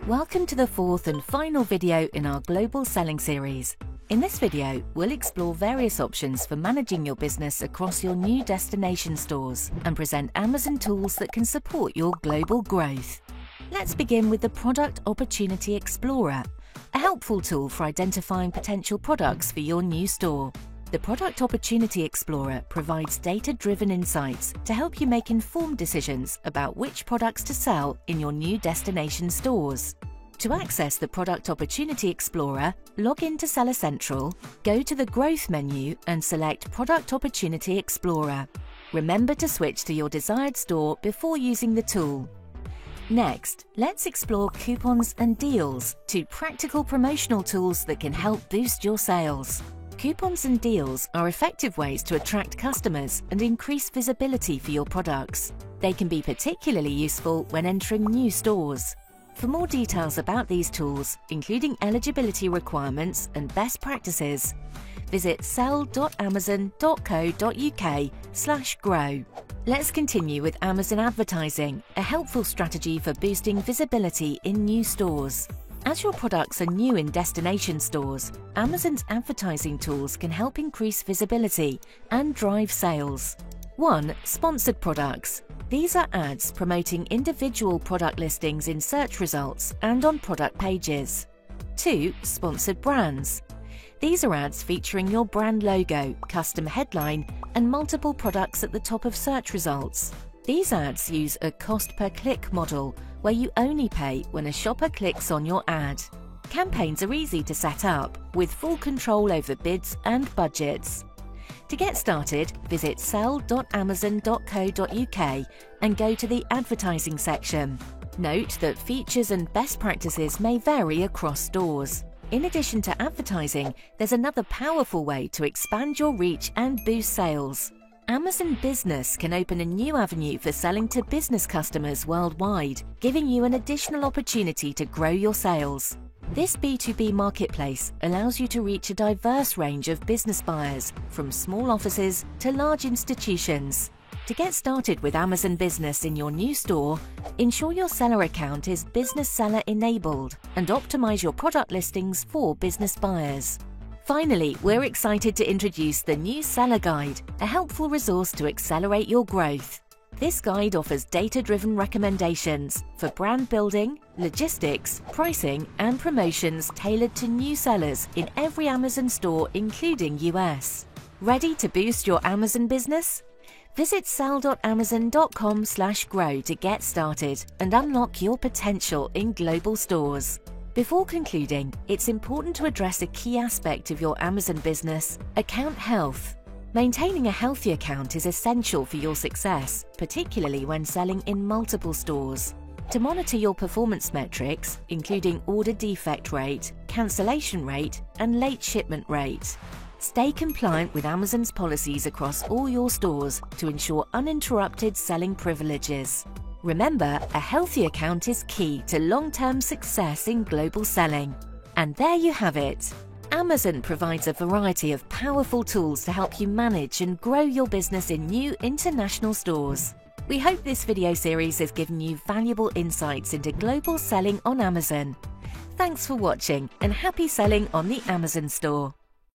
Welcome to the fourth and final video in our Global Selling series. In this video, we'll explore various options for managing your business across your new destination stores and present Amazon tools that can support your global growth. Let's begin with the Product Opportunity Explorer, a helpful tool for identifying potential products for your new store. The Product Opportunity Explorer provides data-driven insights to help you make informed decisions about which products to sell in your new destination stores. To access the Product Opportunity Explorer, log into Seller Central, go to the Growth menu and select Product Opportunity Explorer. Remember to switch to your desired store before using the tool. Next, let's explore Coupons and Deals, two practical promotional tools that can help boost your sales. Coupons and deals are effective ways to attract customers and increase visibility for your products. They can be particularly useful when entering new stores. For more details about these tools, including eligibility requirements and best practices, visit sell.amazon.co.uk/grow. Let's continue with Amazon Advertising, a helpful strategy for boosting visibility in new stores. As your products are new in destination stores, Amazon's advertising tools can help increase visibility and drive sales. 1. Sponsored products. These are ads promoting individual product listings in search results and on product pages. 2. Sponsored brands. These are ads featuring your brand logo, custom headline, and multiple products at the top of search results. These ads use a cost-per-click model, where you only pay when a shopper clicks on your ad. Campaigns are easy to set up, with full control over bids and budgets. To get started, visit sell.amazon.co.uk and go to the Advertising section. Note that features and best practices may vary across stores. In addition to advertising, there's another powerful way to expand your reach and boost sales. Amazon Business can open a new avenue for selling to business customers worldwide, giving you an additional opportunity to grow your sales. This B2B marketplace allows you to reach a diverse range of business buyers, from small offices to large institutions. To get started with Amazon Business in your new store, ensure your seller account is Business Seller enabled and optimize your product listings for business buyers. Finally, we're excited to introduce the new Seller Guide, a helpful resource to accelerate your growth. This guide offers data-driven recommendations for brand building, logistics, pricing, and promotions tailored to new sellers in every Amazon store, including US. Ready to boost your Amazon business? Visit sell.amazon.com/grow to get started and unlock your potential in global stores. Before concluding, it's important to address a key aspect of your Amazon business: account health. Maintaining a healthy account is essential for your success, particularly when selling in multiple stores. To monitor your performance metrics, including order defect rate, cancellation rate, and late shipment rate, stay compliant with Amazon's policies across all your stores to ensure uninterrupted selling privileges. Remember, a healthy account is key to long-term success in global selling. And there you have it. Amazon provides a variety of powerful tools to help you manage and grow your business in new international stores. We hope this video series has given you valuable insights into global selling on Amazon. Thanks for watching and happy selling on the Amazon store.